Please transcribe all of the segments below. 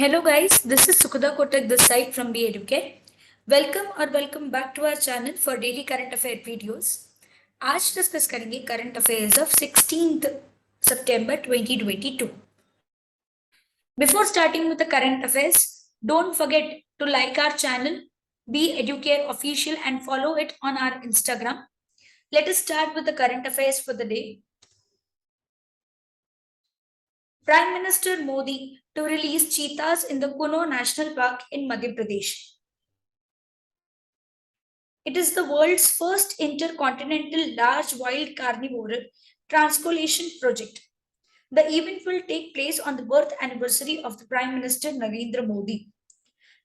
Hello guys, this is Sukhuda Kotak this side from the EduCARE. Welcome back to our channel for daily current affair videos. आज discuss करेंगे current affairs of 16th September 2022. Before starting with the current affairs, don't forget to like our channel, be EduCARE official and follow it on our Instagram. Let us start with the current affairs for the day. Prime Minister Modi to release cheetahs in the Kuno National Park in Madhya Pradesh. It is the world's first intercontinental large wild carnivoral transcolation project. The event will take place on the birth anniversary of the Prime Minister Narendra Modi.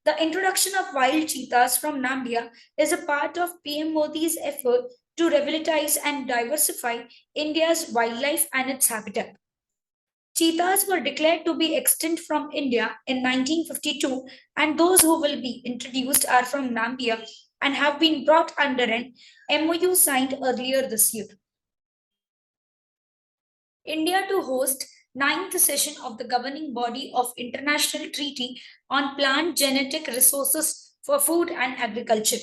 The introduction of wild cheetahs from Namibia is a part of PM Modi's effort to revitalize and diversify India's wildlife and its habitat. Cheetahs were declared to be extinct from India in 1952, and those who will be introduced are from Namibia and have been brought under an MOU signed earlier this year. India to host 9th session of the governing body of International Treaty on Plant Genetic Resources for Food and Agriculture.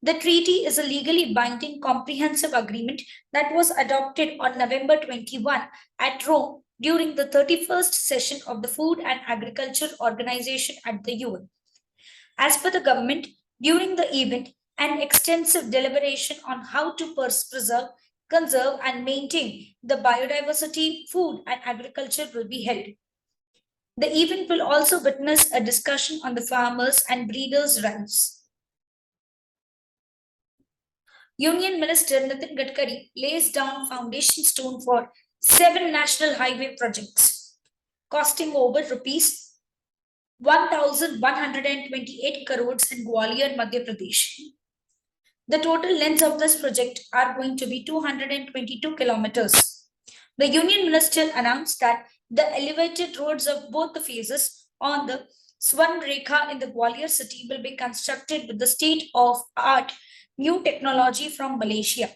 The treaty is a legally binding comprehensive agreement that was adopted on November 21 at Rome during the 31st session of the Food and Agriculture Organization at the UN. As per the government, during the event, an extensive deliberation on how to preserve, conserve, and maintain the biodiversity, food, and agriculture will be held. The event will also witness a discussion on the farmers' and breeders' rights. Union Minister Nitin Gadkari lays down foundation stone for 7 national highway projects, costing over rupees 1,128 crores in Gwalior, Madhya Pradesh. The total lengths of this project are going to be 222 kilometers. The Union Minister announced that the elevated roads of both the phases on the Swan Rekha in the Gwalior city will be constructed with the state-of-art new technology from Malaysia.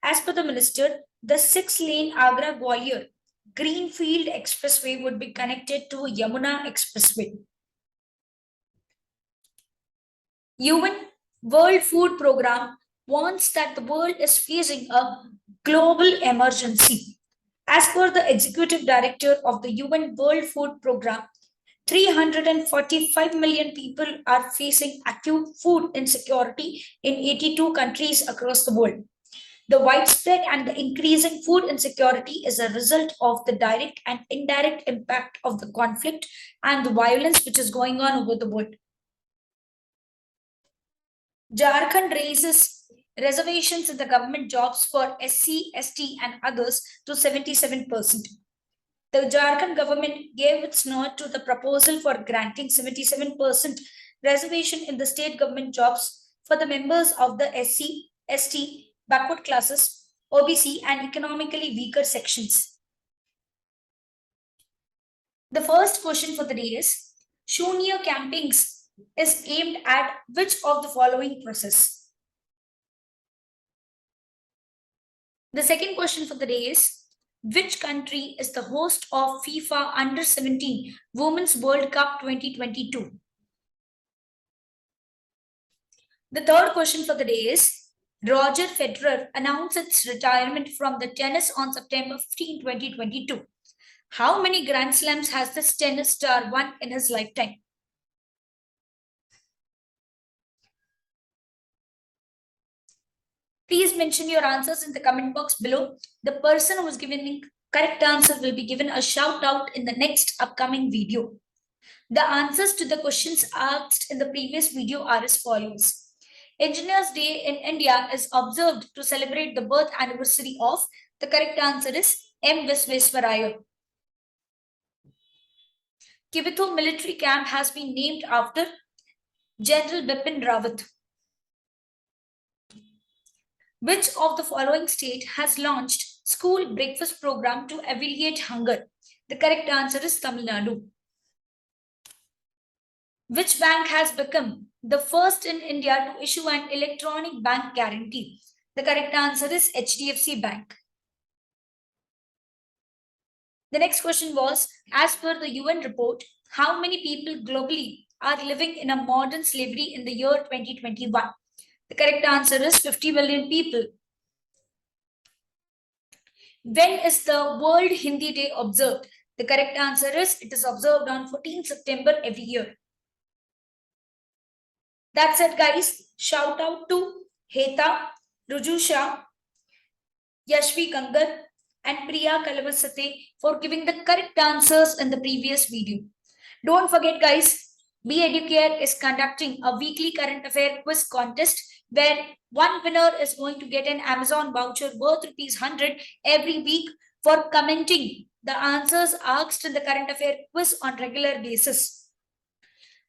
As per the minister, the 6-lane Agra-Gwalior Greenfield Expressway would be connected to Yamuna Expressway. UN World Food Programme warns that the world is facing a global emergency. As per the Executive Director of the UN World Food Programme, 345 million people are facing acute food insecurity in 82 countries across the world. The widespread and the increasing food insecurity is a result of the direct and indirect impact of the conflict and the violence which is going on over the world. Jharkhand raises reservations in the government jobs for SC, ST and others to 77%. The Jharkhand government gave its nod to the proposal for granting 77% reservation in the state government jobs for the members of the SC, ST, backward classes, OBC, and economically weaker sections. The first question for the day is, Shunya campings is aimed at which of the following process? The second question for the day is, which country is the host of FIFA Under-17 Women's World Cup 2022? The third question for the day is, Roger Federer announced its retirement from the tennis on September 15, 2022. How many Grand Slams has this tennis star won in his lifetime? Please mention your answers in the comment box below. The person who is giving the correct answer will be given a shout out in the next upcoming video. The answers to the questions asked in the previous video are as follows. Engineers Day in India is observed to celebrate the birth anniversary of, the correct answer is M. Visvesvaraya. Kivithu military camp has been named after General Bipin Rawat. Which of the following state has launched school breakfast program to alleviate hunger? The correct answer is Tamil Nadu. Which bank has become the first in India to issue an electronic bank guarantee? The correct answer is HDFC Bank. The next question was, as per the UN report, how many people globally are living in a modern slavery in the year 2021? The correct answer is 50 million people. When is the World Hindi Day observed? The correct answer is it is observed on 14th September every year. That's it, guys. Shout out to Heta, Rujusha, Yashvi Kangar, and Priya Kalamasate for giving the correct answers in the previous video. Don't forget, guys, EduCARE is conducting a weekly current affair quiz contest where one winner is going to get an Amazon voucher worth ₹100 every week for commenting the answers asked in the current affair quiz on regular basis.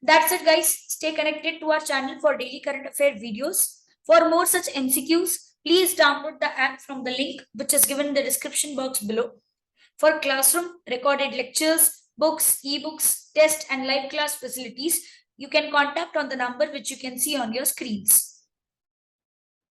That's it, guys. Stay connected to our channel for daily current affair videos. For more such MCQs, please download the app from the link which is given in the description box below. For classroom, recorded lectures, books, ebooks, test and live class facilities, you can contact on the number which you can see on your screens.